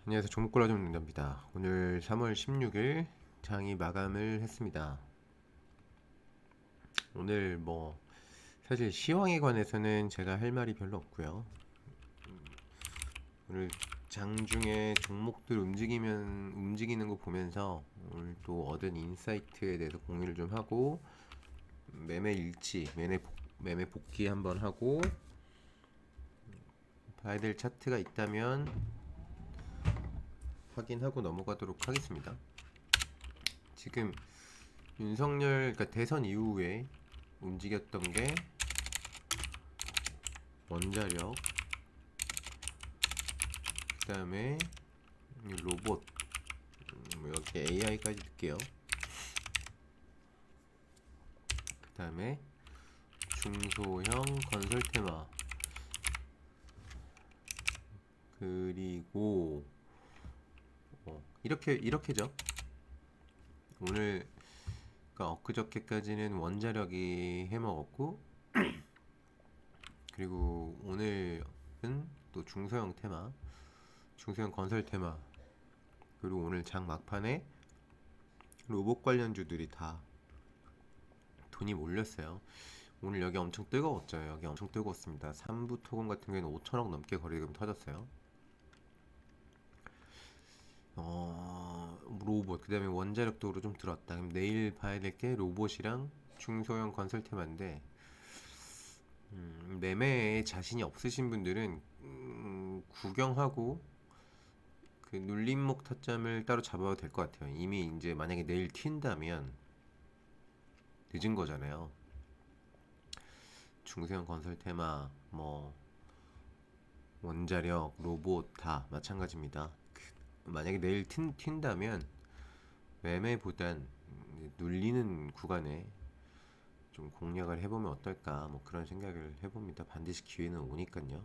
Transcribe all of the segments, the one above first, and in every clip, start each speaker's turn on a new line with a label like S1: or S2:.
S1: 안녕하세요. 종목골라좀 남자입니다. 오늘 3월 16일 장이 마감을 했습니다. 오늘 사실 시황에 관해서는 제가 할 말이 별로 없고요. 오늘 장중에 종목들 움직이는 거 보면서 오늘 또 얻은 인사이트에 대해서 공유를 좀 하고 매매 일치, 매매 복귀 한번 하고 봐야 될 차트가 있다면 확인하고 넘어가도록 하겠습니다. 지금 윤석열, 그러니까 대선 이후에 움직였던 게 원자력, 그 다음에 로봇, 여기 AI까지 넣을게요. 그 다음에 중소형 건설 테마, 그리고 이렇게죠. 오늘, 그러니까 엊그저께까지는 원자력이 해먹었고, 그리고 오늘은 또 중소형 테마, 중소형 건설 테마, 그리고 오늘 장 막판에 로봇 관련주들이 다 돈이 몰렸어요. 오늘 여기 엄청 뜨거웠죠. 여기 엄청 뜨거웠습니다. 3부 토건 같은 경우에는 5천억 넘게 거래금 터졌어요. 로봇, 그 다음에 원자력 도로 좀 들었다. 그럼 내일 봐야 될 게 로봇이랑 중소형 건설 테마인데, 매매에 자신이 없으신 분들은 구경하고 그 눌림목 타점을 따로 잡아도 될 것 같아요. 이미 이제 만약에 내일 튄다면 늦은 거잖아요. 중소형 건설 테마, 원자력, 로봇 다 마찬가지입니다. 만약에 내일 튄다면 매매보단 눌리는 구간에 좀 공략을 해보면 어떨까, 그런 생각을 해봅니다. 반드시 기회는 오니까요.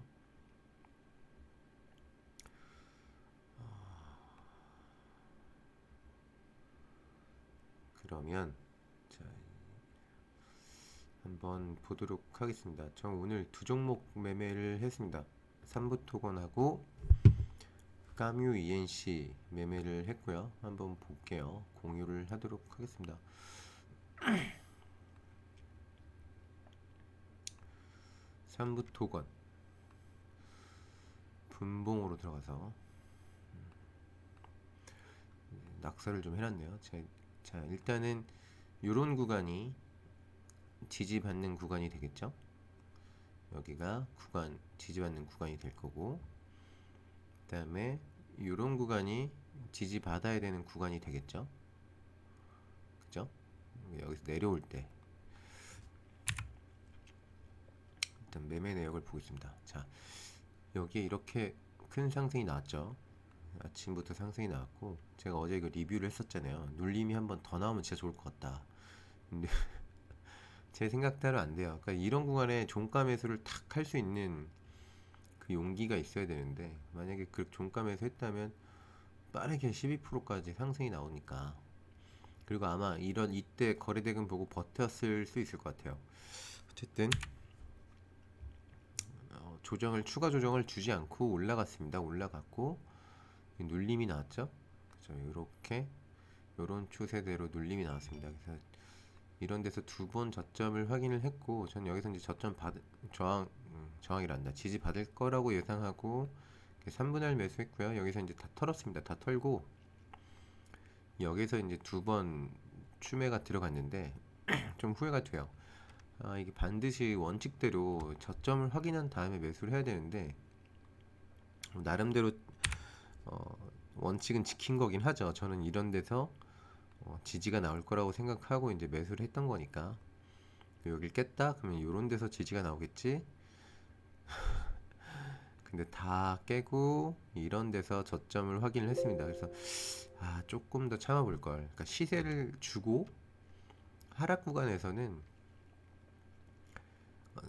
S1: 그러면 자, 한번 보도록 하겠습니다. 저 오늘 두 종목 매매를 했습니다. 삼부토건하고 까뮤 ENC 매매를 했고요. 한번 볼게요. 공유를 하도록 하겠습니다. 삼부토건 분봉으로 들어가서 낙서를 좀 해놨네요. 자, 일단은 이런 구간이 지지받는 구간이 되겠죠. 여기가 지지받는 구간이 될 거고, 그 다음에 이런 구간이 지지받아야 되는 구간이 되겠죠. 그죠? 여기서 내려올 때 일단 매매 내역을 보겠습니다. 자, 여기에 이렇게 큰 상승이 나왔죠. 아침부터 상승이 나왔고, 제가 어제 이거 리뷰를 했었잖아요. 눌림이 한번 더 나오면 진짜 좋을 것 같다. 근데 제 생각대로 안 돼요. 그러니까 이런 구간에 종가 매수를 탁 할 수 있는 그 용기가 있어야 되는데, 만약에 그 종가 매수 했다면 빠르게 12%까지 상승이 나오니까, 그리고 아마 이때 거래대금 보고 버텼을 수 있을 것 같아요. 어쨌든 추가 조정을 주지 않고 올라갔습니다. 올라갔고 눌림이 나왔죠. 그죠? 이렇게 이런 추세대로 눌림이 나왔습니다. 그래서 이런 데서 두 번 저점을 확인을 했고, 전 여기서 이제 저항이란다, 지지 받을 거라고 예상하고 3분할 매수했고요. 여기서 이제 다 털었습니다. 다 털고 여기서 이제 두 번 추매가 들어갔는데 좀 후회가 돼요. 이게 반드시 원칙대로 저점을 확인한 다음에 매수를 해야 되는데, 나름대로 원칙은 지킨 거긴 하죠. 저는 이런 데서 지지가 나올 거라고 생각하고 이제 매수를 했던 거니까, 여길 깼다 그러면 이런 데서 지지가 나오겠지. 근데 다 깨고 이런 데서 저점을 확인을 했습니다. 그래서 조금 더 참아볼 걸. 그러니까 시세를 주고 하락 구간에서는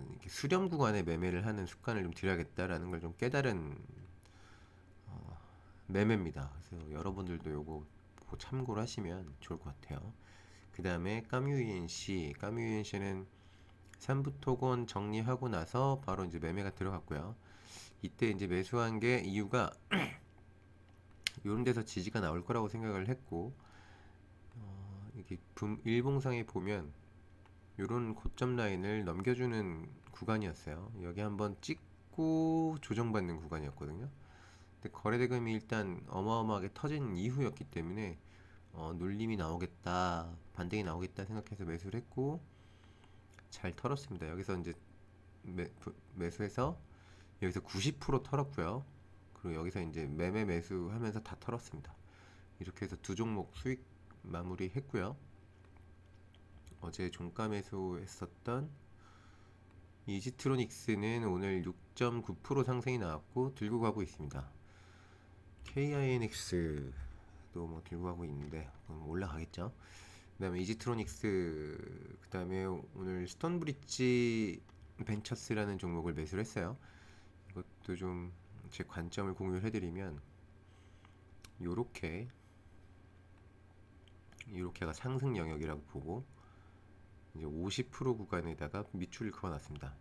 S1: 이렇게 수렴 구간에 매매를 하는 습관을 좀 들여야겠다라는 걸 좀 깨달은 매매입니다. 그래서 여러분들도 요거 보고 참고를 하시면 좋을 것 같아요. 그 다음에 까뮤이엔씨는 3부 토건 정리하고 나서 바로 이제 매매가 들어갔고요. 이때 이제 매수한 게 이유가 이런 데서 지지가 나올 거라고 생각을 했고, 이게 일봉상에 보면 이런 고점 라인을 넘겨주는 구간이었어요. 여기 한번 찍고 조정받는 구간이었거든요. 근데 거래대금이 일단 어마어마하게 터진 이후였기 때문에 눌림이 나오겠다, 반등이 나오겠다 생각해서 매수를 했고 잘 털었습니다. 여기서 이제 매수해서 여기서 90% 털었고요. 그리고 여기서 이제 매수하면서 다 털었습니다. 이렇게 해서 두 종목 수익 마무리 했고요. 어제 종가 매수했었던 이지트로닉스는 오늘 6.9% 상승이 나왔고 들고 가고 있습니다. KINX도 뭐 들고 가고 있는데 올라가겠죠. 그 다음에 이지트로닉스, 그 다음에 오늘 스톤브릿지 벤처스라는 종목을 매수를 했어요. 이것도 좀 제 관점을 공유를 해드리면 요렇게가 상승 영역이라고 보고 이제 50% 구간에다가 밑줄을 그어놨습니다.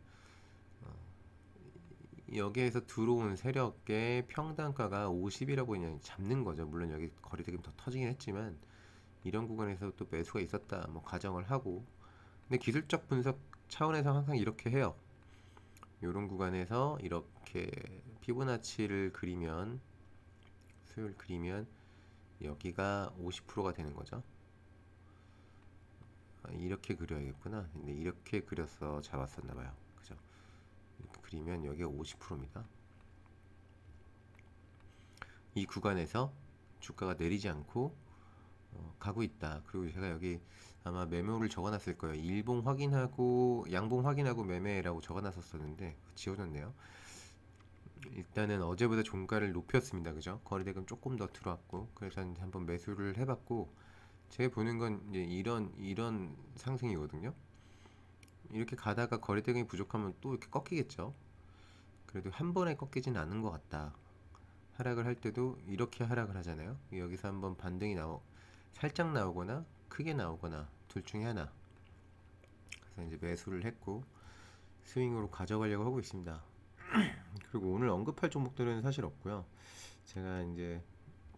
S1: 여기에서 들어온 세력의 평단가가 50이라고 그냥 잡는 거죠. 물론 여기 거래대금 더 터지긴 했지만 이런 구간에서 또 매수가 있었다 뭐 가정을 하고, 근데 기술적 분석 차원에서 항상 이렇게 해요. 이런 구간에서 이렇게 피보나치를 그리면, 수율 그리면 여기가 50%가 되는 거죠. 이렇게 그려야겠구나. 근데 이렇게 그려서 잡았었나 봐요. 그죠? 이렇게 그리면 여기가 50%입니다. 이 구간에서 주가가 내리지 않고 가고 있다. 그리고 제가 여기 아마 매매를 적어놨을 거예요. 일봉 확인하고 양봉 확인하고 매매라고 적어놨었는데 지워졌네요. 일단은 어제보다 종가를 높였습니다. 그죠? 거래대금 조금 더 들어왔고, 그래서 한번 매수를 해봤고, 제가 보는 건 이제 이런 상승이거든요. 이렇게 가다가 거래대금이 부족하면 또 이렇게 꺾이겠죠. 그래도 한 번에 꺾이진 않은 것 같다. 하락을 할 때도 이렇게 하락을 하잖아요. 여기서 한번 반등이 살짝 나오거나 크게 나오거나 둘 중에 하나. 그래서 이제 매수를 했고 스윙으로 가져가려고 하고 있습니다. 그리고 오늘 언급할 종목들은 사실 없고요. 제가 이제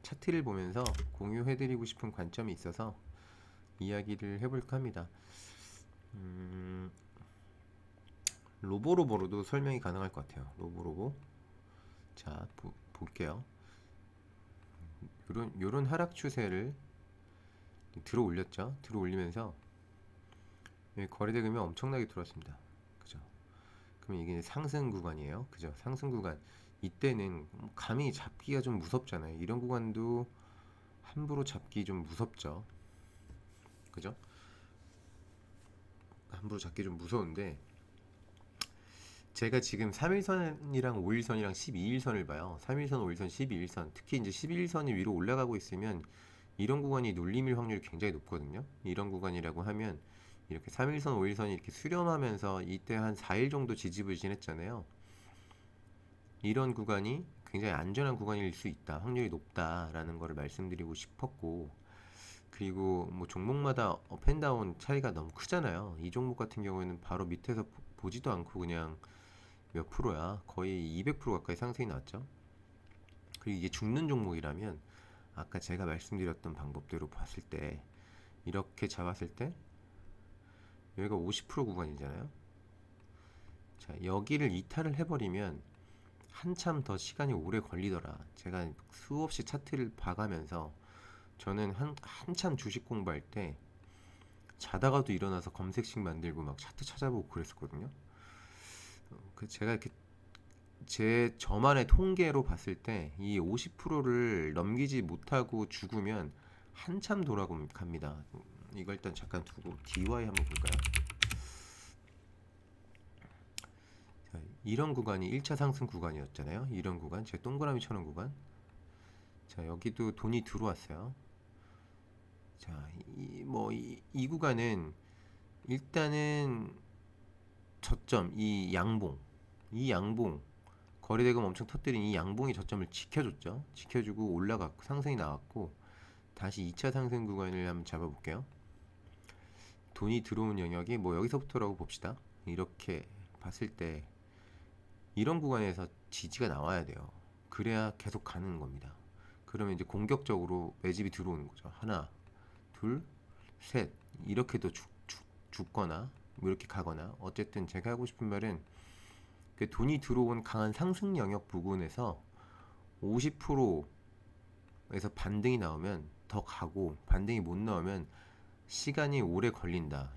S1: 차트를 보면서 공유해드리고 싶은 관점이 있어서 이야기를 해볼까 합니다. 로보로보로도 설명이 가능할 것 같아요. 로보로보. 자, 볼게요. 요런 하락 추세를 들어 올렸죠. 들어 올리면서 거래대금이 엄청나게 들어왔습니다. 그죠? 그러면 이게 상승 구간이에요. 그죠? 상승 구간. 이때는 감이 잡기가 좀 무섭잖아요. 이런 구간도 함부로 잡기 좀 무섭죠. 그죠? 함부로 잡기 좀 무서운데 제가 지금 3일선이랑 5일선이랑 12일선을 봐요. 3일선, 5일선, 12일선. 특히 이제 11일선이 위로 올라가고 있으면 이런 구간이 눌림일 확률이 굉장히 높거든요. 이런 구간이라고 하면 이렇게 3일선, 5일선이 이렇게 수렴하면서 이때 한 4일 정도 지지부진했잖아요. 이런 구간이 굉장히 안전한 구간일 수 있다. 확률이 높다라는 거를 말씀드리고 싶었고, 그리고 뭐 종목마다 업앤다운 차이가 너무 크잖아요. 이 종목 같은 경우에는 바로 밑에서 보지도 않고 그냥 몇 프로야? 거의 200% 가까이 상승이 났죠. 그리고 이게 죽는 종목이라면 아까 제가 말씀드렸던 방법대로 봤을 때 이렇게 잡았을 때 여기가 50% 구간이잖아요. 자, 여기를 이탈을 해버리면 한참 더 시간이 오래 걸리더라. 제가 수없이 차트를 봐가면서 저는 한참 주식 공부할 때 자다가도 일어나서 검색식 만들고 막 차트 찾아보고 그랬었거든요. 제가 이렇게 저만의 통계로 봤을 때 이 50%를 넘기지 못하고 죽으면 한참 돌아갑니다. 이걸 일단 잠깐 두고 DY 한번 볼까요? 자, 이런 구간이 1차 상승 구간이었잖아요. 이런 구간, 제 동그라미 쳐놓은 구간. 자, 여기도 돈이 들어왔어요. 자, 이 구간은 일단은 저점, 이 양봉, 거래대금 엄청 터뜨린 이 양봉이 저점을 지켜줬죠. 지켜주고 올라갔고 상승이 나왔고 다시 2차 상승 구간을 한번 잡아볼게요. 돈이 들어온 영역이 뭐 여기서부터라고 봅시다. 이렇게 봤을 때 이런 구간에서 지지가 나와야 돼요. 그래야 계속 가는 겁니다. 그러면 이제 공격적으로 매집이 들어오는 거죠. 하나, 둘, 셋 이렇게도 죽거나 뭐 이렇게 가거나, 어쨌든 제가 하고 싶은 말은 그 돈이 들어온 강한 상승 영역 부분에서 50%에서 반등이 나오면 더 가고, 반등이 못 나오면 시간이 오래 걸린다.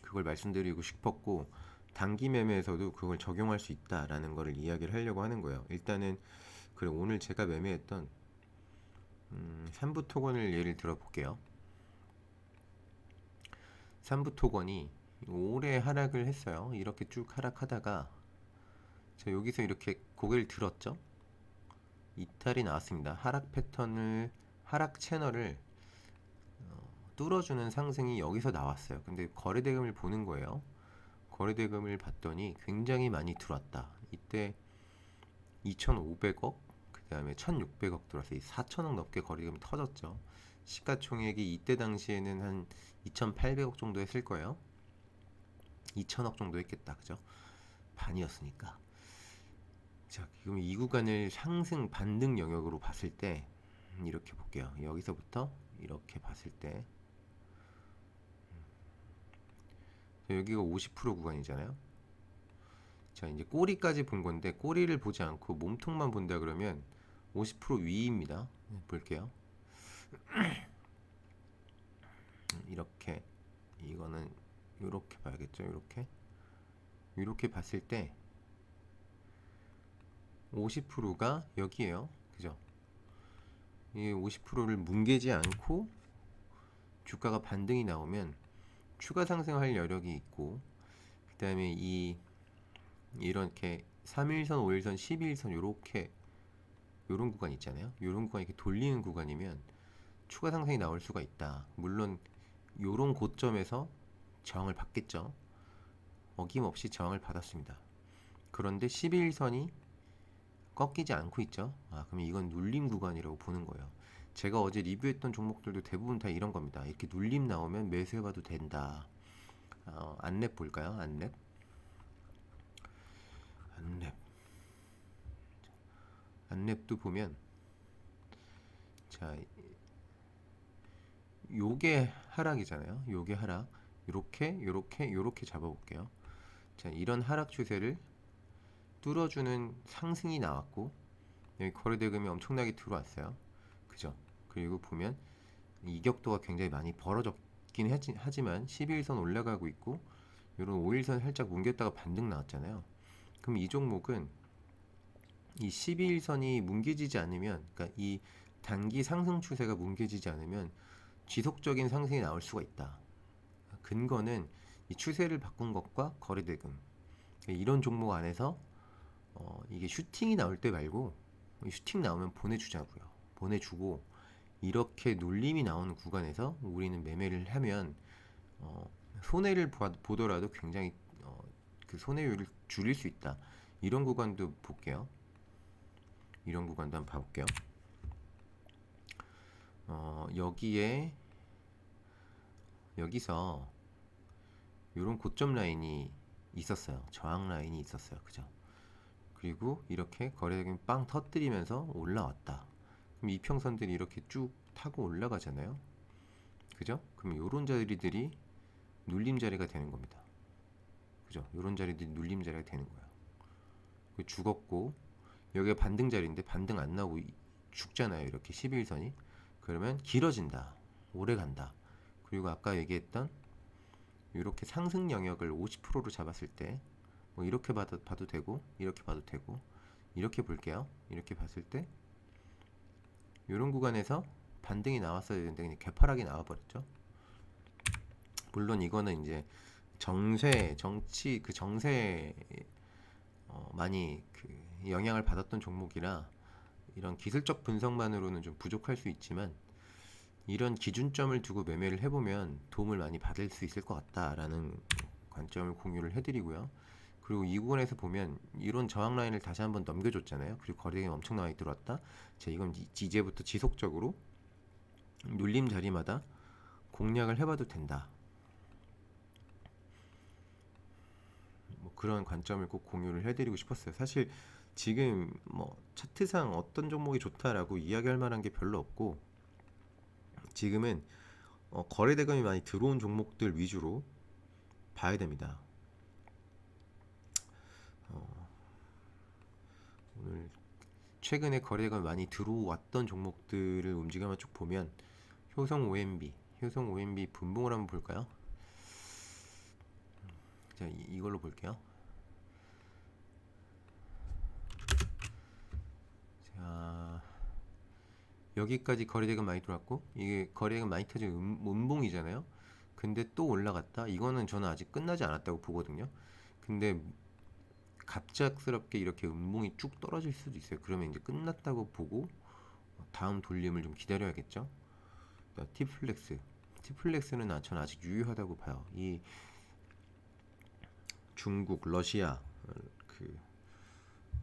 S1: 그걸 말씀드리고 싶었고, 단기 매매에서도 그걸 적용할 수 있다라는 거를 이야기를 하려고 하는 거예요. 일단은 그래, 오늘 제가 매매했던 삼부 토건을 예를 들어 볼게요. 삼부 토건이 오래 하락을 했어요. 이렇게 쭉 하락하다가 자, 여기서 이렇게 고개를 들었죠. 이탈이 나왔습니다. 하락 채널을 뚫어주는 상승이 여기서 나왔어요. 근데 거래대금을 보는 거예요. 거래대금을 봤더니 굉장히 많이 들어왔다. 이때 2,500억, 그 다음에 1,600억 들어왔어요. 4,000억 넘게 거래대금이 터졌죠. 시가총액이 이때 당시에는 한 2,800억 정도 했을 거예요. 2,000억 정도 했겠다. 그죠? 반이었으니까. 자, 그럼 이 구간을 상승 반등 영역으로 봤을 때 이렇게 볼게요. 여기서부터 이렇게 봤을 때 여기가 50% 구간이잖아요. 자, 이제 꼬리까지 본 건데 꼬리를 보지 않고 몸통만 본다 그러면 50% 위입니다. 볼게요. 이렇게, 이거는 이렇게 봐야겠죠. 이렇게 봤을 때 50%가 여기에요. 그죠? 이 50%를 뭉개지 않고 주가가 반등이 나오면 추가 상승할 여력이 있고, 그 다음에 이렇게 3일선, 5일선, 12일선 요런 구간 있잖아요. 요런 구간 이렇게 돌리는 구간이면 추가 상승이 나올 수가 있다. 물론 요런 고점에서 저항을 받겠죠. 어김없이 저항을 받았습니다. 그런데 12일선이 꺾이지 않고 있죠. 그럼 이건 눌림 구간이라고 보는 거예요. 제가 어제 리뷰했던 종목들도 대부분 다 이런 겁니다. 이렇게 눌림 나오면 매수해봐도 된다. 안랩 볼까요? 안랩도 보면, 자, 요게 하락이잖아요. 요게 하락. 요렇게 잡아볼게요. 자, 이런 하락 추세를 뚫어주는 상승이 나왔고, 여기 거래대금이 엄청나게 들어왔어요. 그죠? 그리고 보면 이격도가 굉장히 많이 벌어졌긴 하지만 12일선 올라가고 있고, 이런 5일선 살짝 뭉겼다가 반등 나왔잖아요. 그럼 이 종목은 이 12일선이 뭉개지지 않으면, 그러니까 이 단기 상승 추세가 뭉개지지 않으면 지속적인 상승이 나올 수가 있다. 근거는 이 추세를 바꾼 것과 거래대금, 이런 종목 안에서 이게 슈팅이 나올 때 말고, 슈팅 나오면 보내주자고요. 보내주고 이렇게 눌림이 나오는 구간에서 우리는 매매를 하면 손해를 보더라도 굉장히 그 손해율을 줄일 수 있다. 이런 구간도 볼게요. 이런 구간도 한번 봐볼게요. 여기서 이런 고점 라인이 있었어요. 저항 라인이 있었어요. 그죠? 그리고 이렇게 거래대금이 빵 터뜨리면서 올라왔다. 그럼 이평선들이 이렇게 쭉 타고 올라가잖아요. 그죠? 그럼 요런 자리들이 눌림 자리가 되는 겁니다. 그죠? 요런 자리들이 눌림 자리가 되는 거예요. 죽었고, 여기가 반등 자리인데 반등 안 나오고 죽잖아요. 이렇게 12일선이. 그러면 길어진다. 오래 간다. 그리고 아까 얘기했던 이렇게 상승 영역을 50%로 잡았을 때 뭐 이렇게 봐도 되고, 이렇게 봐도 되고, 이렇게 볼게요. 이렇게 봤을 때 이런 구간에서 반등이 나왔어야 되는데 그냥 개파락이 나와버렸죠. 물론 이거는 이제 정치 그 정세에 많이 그 영향을 받았던 종목이라 이런 기술적 분석만으로는 좀 부족할 수 있지만, 이런 기준점을 두고 매매를 해보면 도움을 많이 받을 수 있을 것 같다라는 관점을 공유를 해드리고요. 그리고 이 구간에서 보면 이런 저항 라인을 다시 한번 넘겨줬잖아요. 그리고 거래량이 엄청나게 들어왔다. 자, 이건 이제부터 지속적으로 눌림 자리마다 공략을 해봐도 된다. 뭐 그런 관점을 꼭 공유를 해드리고 싶었어요. 사실 지금 뭐 차트상 어떤 종목이 좋다라고 이야기할 만한 게 별로 없고, 지금은 거래 대금이 많이 들어온 종목들 위주로 봐야 됩니다. 오늘 최근에 거래가 많이 들어왔던 종목들을 움직임을 쭉 보면, 효성 OMB 분봉을 한번 볼까요? 자, 이걸로 볼게요. 자, 여기까지 거래대금 많이 들어왔고, 이게 거래대금 많이 터진 음봉이잖아요. 근데 또 올라갔다. 이거는 저는 아직 끝나지 않았다고 보거든요. 근데 갑작스럽게 이렇게 음봉이 쭉 떨어질 수도 있어요. 그러면 이제 끝났다고 보고 다음 돌림을 좀 기다려야겠죠. 티플렉스는 전 아직 유효하다고 봐요. 이 중국, 러시아 그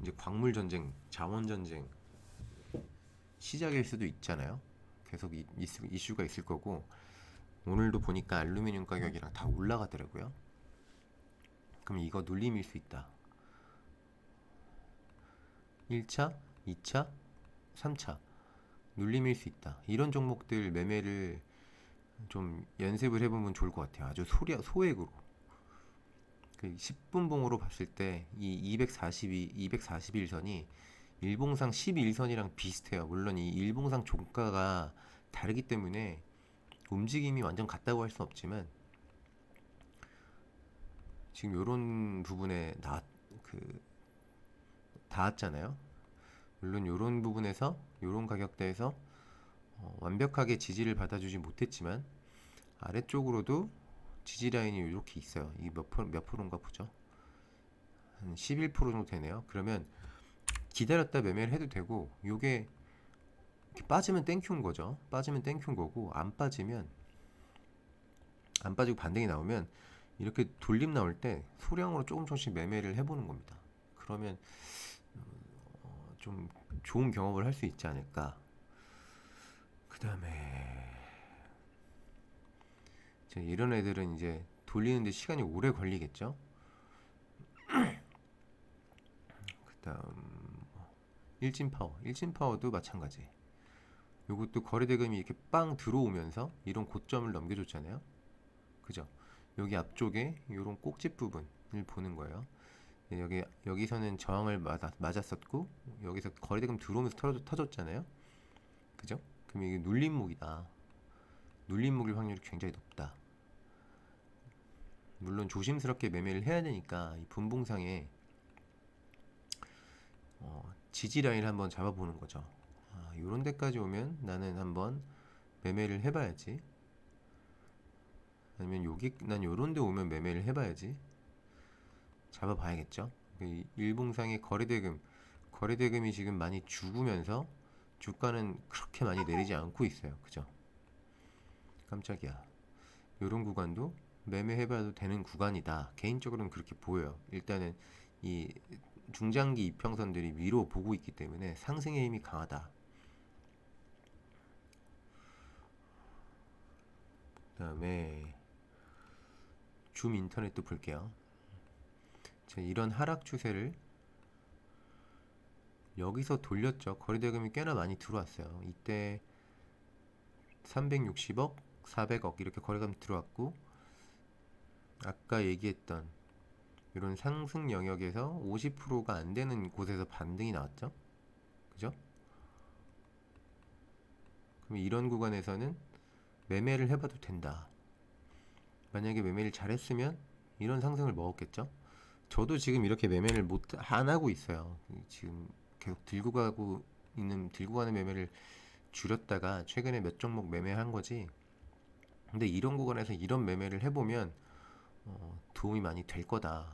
S1: 이제 광물 전쟁, 자원 전쟁 시작일 수도 있잖아요. 계속 이슈가 있을 거고, 오늘도 보니까 알루미늄 가격이랑 다 올라가더라고요. 그럼 이거 눌림일 수 있다. 1차, 2차, 3차 눌림일 수 있다. 이런 종목들 매매를 좀 연습을 해보면 좋을 것 같아요. 아주 소액으로. 그 10분 봉으로 봤을 때 이 241선이 일봉상 11선이랑 비슷해요. 물론 이 일봉상 종가가 다르기 때문에 움직임이 완전 같다고 할 수는 없지만, 지금 요런 부분에 닿았잖아요. 물론 요런 부분에서 요런 가격대에서 완벽하게 지지를 받아주지 못했지만, 아래쪽으로도 지지 라인이 이렇게 있어요. 이 몇 프로인가 보죠. 한 11% 정도 되네요. 그러면 기다렸다 매매를 해도 되고, 요게 빠지면 땡큐인 거죠. 빠지면 땡큐인 거고, 안 빠지고 반등이 나오면 이렇게 돌림 나올 때 소량으로 조금씩 매매를 해보는 겁니다. 그러면 좀 좋은 경험을 할 수 있지 않을까. 그 다음에 이런 애들은 이제 돌리는데 시간이 오래 걸리겠죠. 그 다음 일진파워도 마찬가지. 요것도 거래대금이 이렇게 빵 들어오면서 이런 고점을 넘겨줬잖아요. 그죠? 여기 앞쪽에 이런 꼭지 부분을 보는 거예요. 여기서는 저항을 맞았었고, 여기서 거래대금 들어오면서 터졌잖아요. 그죠? 그럼 이게 눌림목이다. 눌림목일 확률이 굉장히 높다. 물론 조심스럽게 매매를 해야 되니까 이 분봉상에 지지 라인을 한번 잡아보는 거죠. 이런 데까지 오면 나는 한번 매매를 해봐야지. 아니면 난 요런 데 오면 매매를 해봐야지. 잡아봐야겠죠. 일봉상의 거래대금이 지금 많이 죽으면서 주가는 그렇게 많이 내리지 않고 있어요. 그죠? 깜짝이야. 요런 구간도 매매해봐도 되는 구간이다. 개인적으로는 그렇게 보여요. 일단은 이 중장기 이평선들이 위로 보고 있기 때문에 상승의 힘이 강하다. 그 다음에 줌 인터넷도 볼게요. 이런 하락 추세를 여기서 돌렸죠. 거래대금이 꽤나 많이 들어왔어요. 이때 360억, 400억 이렇게 거래가 들어왔고, 아까 얘기했던 이런 상승 영역에서 50%가 안 되는 곳에서 반등이 나왔죠. 그죠? 그럼 이런 구간에서는 매매를 해봐도 된다. 만약에 매매를 잘했으면 이런 상승을 먹었겠죠. 저도 지금 이렇게 매매를 안 하고 있어요. 지금 계속 들고 가는 매매를 줄였다가 최근에 몇 종목 매매한 거지. 근데 이런 구간에서 이런 매매를 해보면 도움이 많이 될 거다는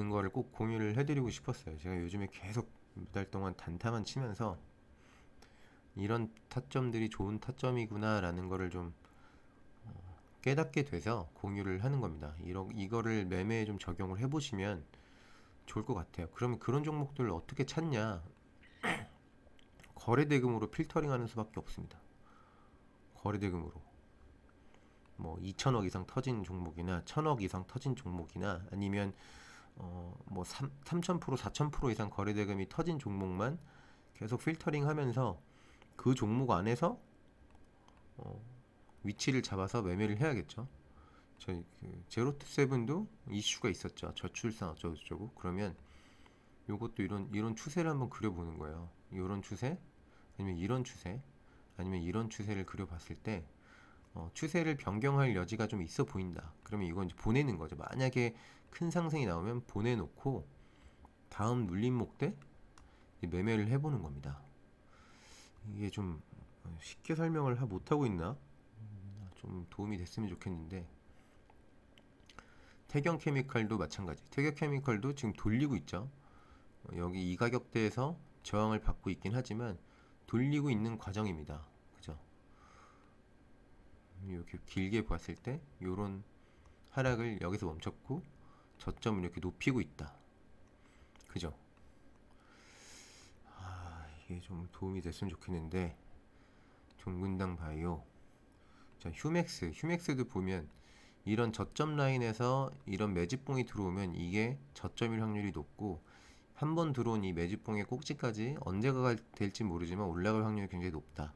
S1: 거를 꼭 공유를 해드리고 싶었어요. 제가 요즘에 계속 몇 달 동안 단타만 치면서 이런 타점들이 좋은 타점이구나 라는 거를 좀 깨닫게 돼서 공유를 하는 겁니다. 이거를 매매에 좀 적용을 해보시면 좋을 것 같아요. 그러면 그런 종목들을 어떻게 찾냐? 거래대금으로 필터링 하는 수밖에 없습니다. 거래대금으로 뭐 2천억 이상 터진 종목이나 1,000억 이상 터진 종목이나, 아니면 뭐 3000%, 4000% 이상 거래대금이 터진 종목만 계속 필터링 하면서 그 종목 안에서 어, 위치를 잡아서 매매를 해야겠죠. 저희 그 제로투세븐도 이슈가 있었죠. 저출산 어쩌고저쩌고. 그러면 요것도 이런 추세를 한번 그려보는 거예요. 이런 추세, 아니면 이런 추세, 아니면 이런 추세를 그려봤을 때 추세를 변경할 여지가 좀 있어 보인다. 그러면 이건 이제 보내는 거죠. 만약에 큰 상승이 나오면 보내놓고 다음 눌림목 때 매매를 해보는 겁니다. 이게 좀 쉽게 설명을 못하고 있나? 좀 도움이 됐으면 좋겠는데, 태경케미칼도 마찬가지. 태경케미칼도 지금 돌리고 있죠. 여기 이 가격대에서 저항을 받고 있긴 하지만 돌리고 있는 과정입니다. 그죠? 이렇게 길게 봤을 때 이런 하락을 여기서 멈췄고 저점을 이렇게 높이고 있다. 그죠? 이게 좀 도움이 됐으면 좋겠는데, 종근당 바이오. 자, 휴맥스도 보면 이런 저점 라인에서 이런 매집봉이 들어오면 이게 저점일 확률이 높고, 한 번 들어온 이 매집봉의 꼭지까지 언제가 될지 모르지만 올라갈 확률이 굉장히 높다.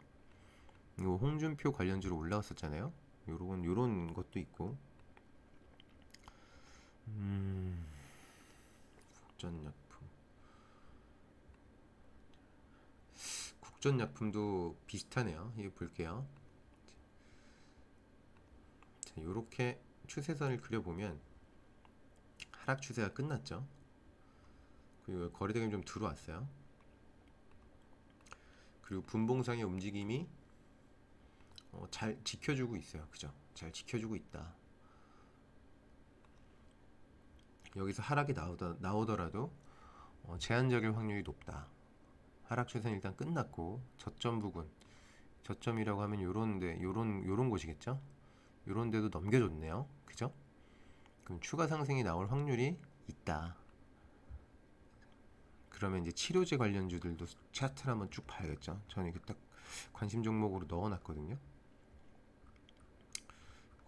S1: 요 홍준표 관련주로 올라왔었잖아요. 요런 것도 있고. 국전약품. 국전약품도 비슷하네요. 이거 볼게요. 자, 요렇게 추세선을 그려보면 하락 추세가 끝났죠. 그리고 거래대금이 좀 들어왔어요. 그리고 분봉상의 움직임이 잘 지켜주고 있어요. 그죠? 잘 지켜주고 있다. 여기서 하락이 나오더라도 제한적일 확률이 높다. 하락 추세는 일단 끝났고, 저점 부근, 저점이라고 하면 요런 곳이겠죠? 요런 데도 넘겨줬네요. 그죠? 그럼 추가 상승이 나올 확률이 있다. 그러면 이제 치료제 관련주들도 차트를 한번 쭉 봐야겠죠. 저는 이게 딱 관심 종목으로 넣어놨거든요.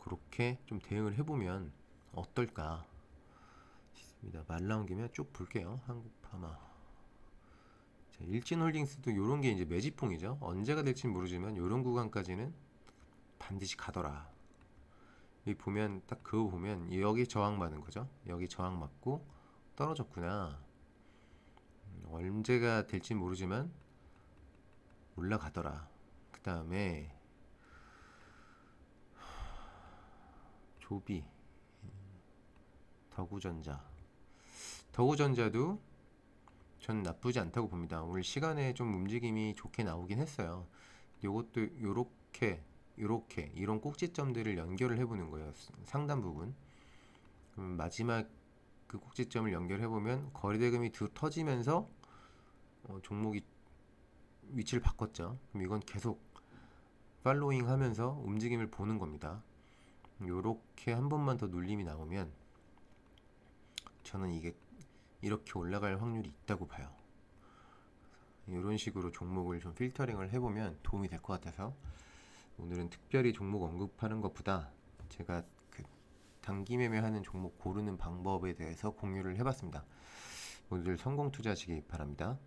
S1: 그렇게 좀 대응을 해보면 어떨까 싶습니다. 말 나온 김에 쭉 볼게요. 한국파마. 자, 일진홀딩스도 요런 게 이제 매집봉이죠. 언제가 될지 모르지만 요런 구간까지는 반드시 가더라. 여기 보면 딱 그거 보면 여기 저항받은 거죠. 여기 저항 맞고 떨어졌구나. 언제가 될지 모르지만 올라가더라. 그 다음에 조비, 더구전자도 전 나쁘지 않다고 봅니다. 오늘 시간에 좀 움직임이 좋게 나오긴 했어요. 요것도 요렇게 이런 꼭지점들을 연결을 해보는 거예요. 상단 부분. 그럼 마지막 그 꼭지점을 연결해보면 거래대금이 터지면서 종목이 위치를 바꿨죠. 그럼 이건 계속 팔로잉 하면서 움직임을 보는 겁니다. 요렇게 한 번만 더 눌림이 나오면 저는 이게 이렇게 올라갈 확률이 있다고 봐요. 이런 식으로 종목을 좀 필터링을 해보면 도움이 될 것 같아서 오늘은 특별히 종목 언급하는 것보다 제가 그 단기 매매하는 종목 고르는 방법에 대해서 공유를 해봤습니다. 모두들 성공 투자하시기 바랍니다.